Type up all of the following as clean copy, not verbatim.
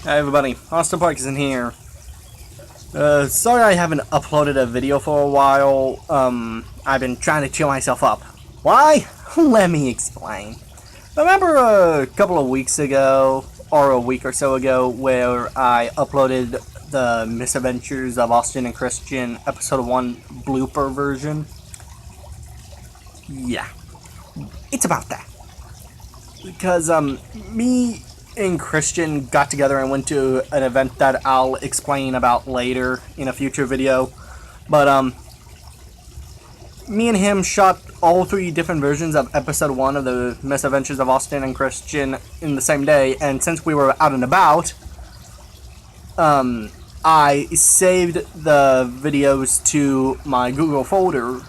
Hi everybody, Austin Parkinson here. Sorry I haven't uploaded a video for a while. I've been trying to cheer myself up. Why? Let me explain. Remember a couple of weeks ago, or a week or so ago, where I uploaded the Misadventures of Austin and Christian Episode 1 blooper version? Yeah, it's about that. Because, me and Christian got together and went to an event that I'll explain about later in a future video. But, me and him shot all three different versions of episode 1 of the Misadventures of Austin and Christian in the same day, and since we were out and about, I saved the videos to my Google folder,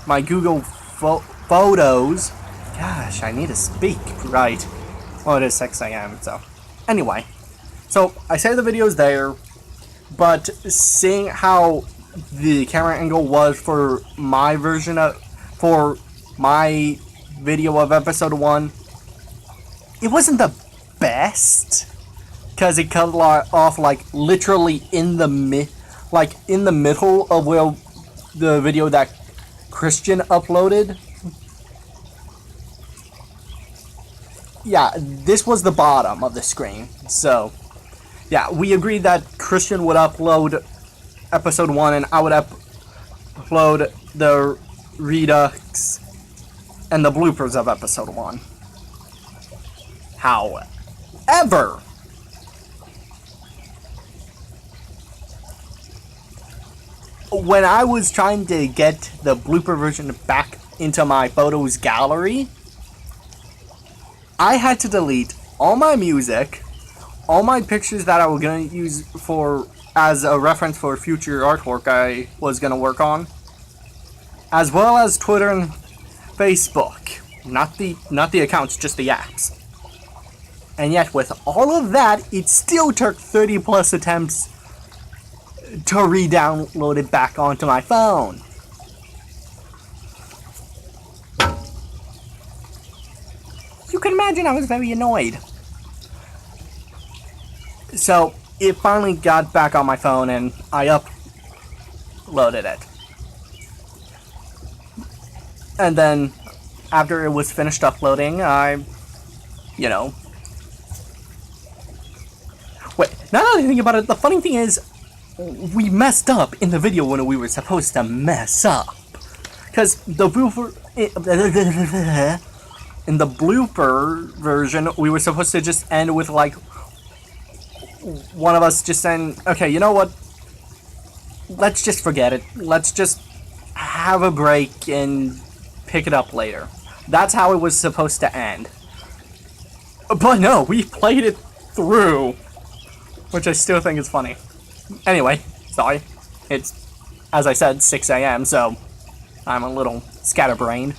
my Google Photos. Gosh, I need to speak right. Well, it is 6 a.m., so. Anyway. So, I saved the videos there, but seeing how the camera angle was for my version of, for my video of episode 1, it wasn't the best, because it cut off, like, literally in the middle of where the video that Christian uploaded. Yeah, this was the bottom of the screen. So, yeah, we agreed that Christian would upload episode 1 and I would upload the redux and the bloopers of episode 1. However, when I was trying to get the blooper version back into my photos gallery, I had to delete all my music, all my pictures that I was going to use for as a reference for future artwork I was going to work on, as well as Twitter and Facebook. Not the accounts, just the apps. And yet with all of that, it still took 30 plus attempts to re-download it back onto my phone. You can imagine I was very annoyed. So, it finally got back on my phone and I uploaded it. And then, after it was finished uploading, Wait, now that I think about it, the funny thing is, we messed up in the video when we were supposed to mess up. Because the blooper... In the blooper version, we were supposed to just end with, like, one of us just saying, okay, you know what? Let's just forget it. Let's just have a break and pick it up later. That's how it was supposed to end. But no, we played it through, which I still think is funny. Anyway, sorry. It's, as I said, 6 a.m., so I'm a little scatterbrained.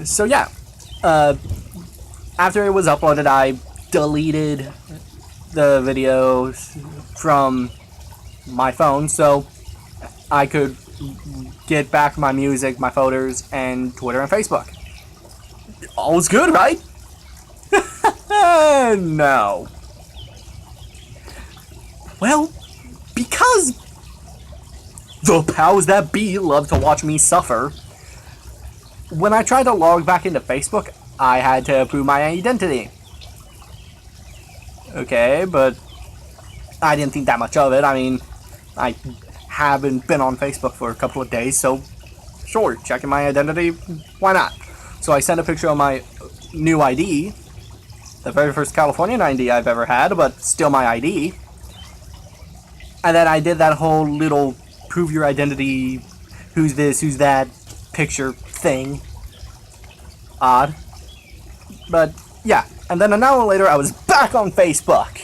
So yeah, after it was uploaded, I deleted the videos from my phone so I could get back my music, my photos, and Twitter and Facebook. All's good, right? No. Well, because the powers that be love to watch me suffer, when I tried to log back into Facebook, I had to prove my identity. Okay, but I didn't think that much of it. I mean, I haven't been on Facebook for a couple of days, so sure, checking my identity, why not? So I sent a picture of my new ID, the very first Californian ID I've ever had, but still my ID. And then I did that whole little prove your identity, who's this, who's that picture thing. Odd. But, yeah. And then an hour later, I was back on Facebook.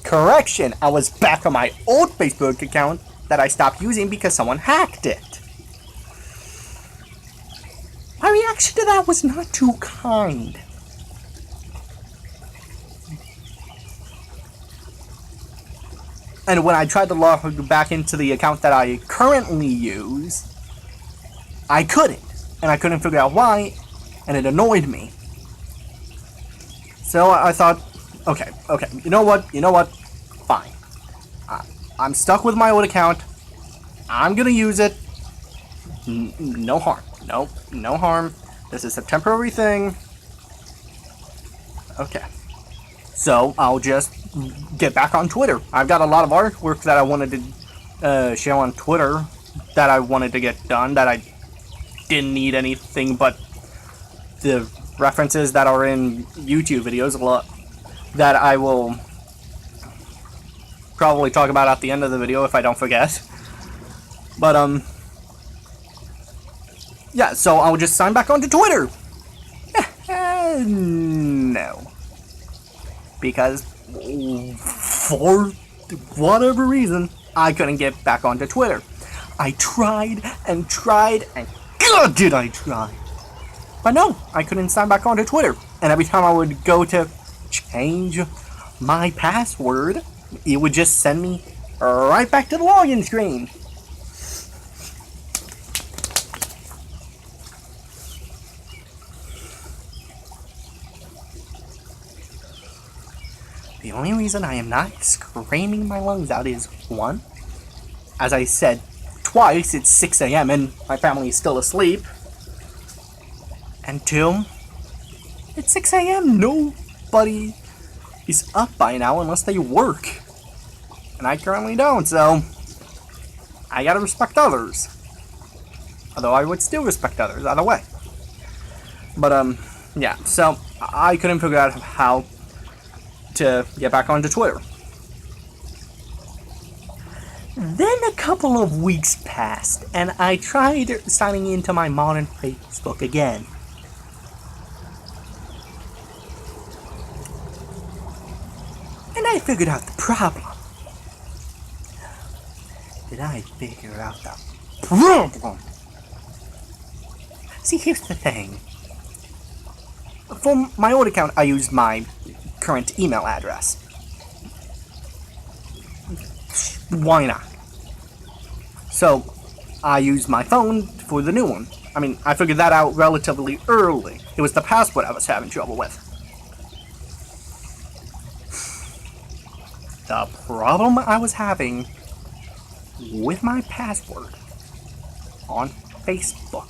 Correction, I was back on my old Facebook account that I stopped using because someone hacked it. My reaction to that was not too kind. And when I tried to log back into the account that I currently use, I couldn't. And I couldn't figure out why, and it annoyed me. So I thought, okay, you know what, fine. I'm stuck with my old account. I'm gonna use it. No harm. Nope, no harm. This is a temporary thing. Okay. So I'll just get back on Twitter. I've got a lot of artwork that I wanted to share on Twitter that I wanted to get done that I didn't need anything but the references that are in YouTube videos, a lot that I will probably talk about at the end of the video if I don't forget. But yeah, so I'll just sign back onto Twitter. No. Because for whatever reason, I couldn't get back onto Twitter. I tried and God did I try. But no, I couldn't sign back onto Twitter. And every time I would go to change my password, it would just send me right back to the login screen. The only reason I am not screaming my lungs out is, one, as I said twice, it's 6 a.m. and my family is still asleep. And two, it's 6 a.m. Nobody is up by now unless they work. And I currently don't, so I gotta respect others. Although I would still respect others either way. But, yeah, so I couldn't figure out how to get back onto Twitter. Then a couple of weeks passed, and I tried signing into my modern Facebook again. And I figured out the problem. Did I figure out the problem? See, here's the thing. For my old account, I used my current email address. Why not? So, I used my phone for the new one. I mean, I figured that out relatively early. It was the password I was having trouble with. The problem I was having with my password on Facebook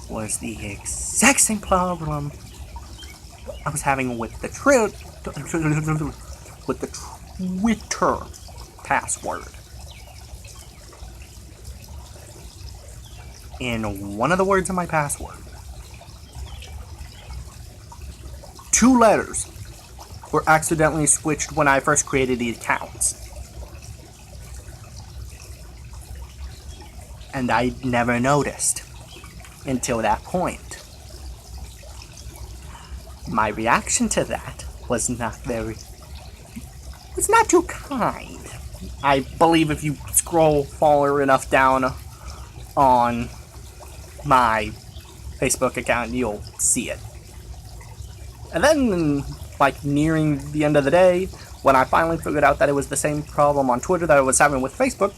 was the exact same problem I was having with the Twitter password. In one of the words in my password, 2 letters were accidentally switched when I first created the accounts. And I never noticed until that point. My reaction to that was not too kind. I believe if you scroll far enough down on my Facebook account, you'll see it. And then, like, nearing the end of the day, when I finally figured out that it was the same problem on Twitter that I was having with Facebook,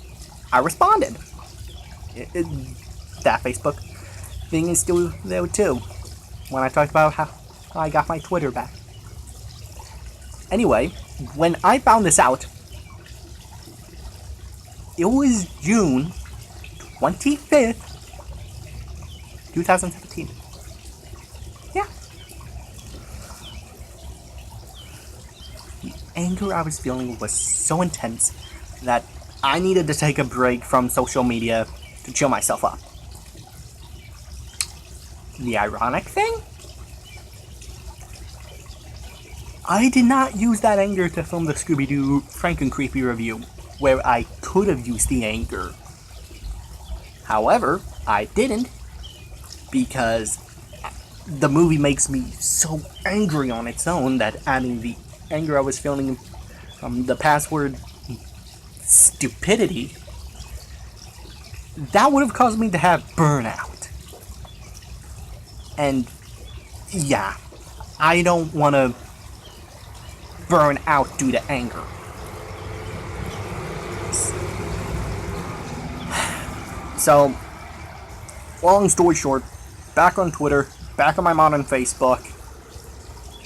I responded. That Facebook thing is still there too, when I talked about how I got my Twitter back. Anyway, when I found this out, it was June 25th, 2017. Yeah. The anger I was feeling was so intense that I needed to take a break from social media to chill myself up. The ironic thing? I did not use that anger to film the Scooby-Doo Franken-Creepy review, where I could have used the anger. However, I didn't, because the movie makes me so angry on its own that adding the anger I was feeling from the password stupidity, that would have caused me to have burnout. And yeah, I don't want to burn out due to anger. So, long story short, back on Twitter, back on my modern Facebook.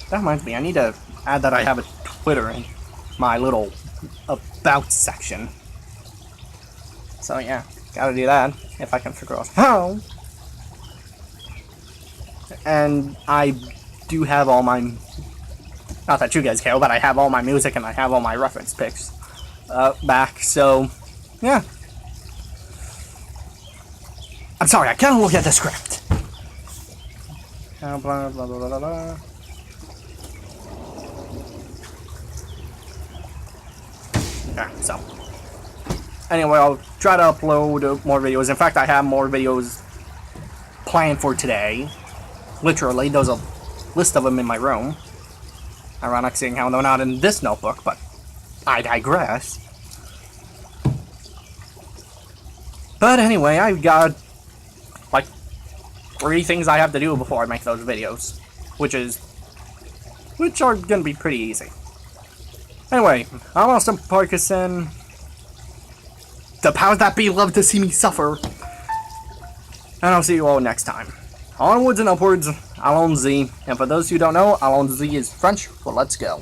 That reminds me, I need to add that I have a Twitter in my little about section. So yeah, gotta do that if I can figure out how. And I do have all my, not that you guys care, but I have all my music and I have all my reference pics back, so yeah. I'm sorry, I can't look at the script. Blah, blah, blah, blah, blah, blah. Yeah, so. Anyway, I'll try to upload more videos. In fact, I have more videos planned for today. Literally, there's a list of them in my room. Ironic seeing how they're not in this notebook, but I digress. But anyway, I've got like 3 things I have to do before I make those videos, which are gonna be pretty easy. Anyway, I'm Austin Parkinson. The powers that be love to see me suffer. And I'll see you all next time. Onwards and upwards, Allons-y. And for those who don't know, Allons-y is French for let's go.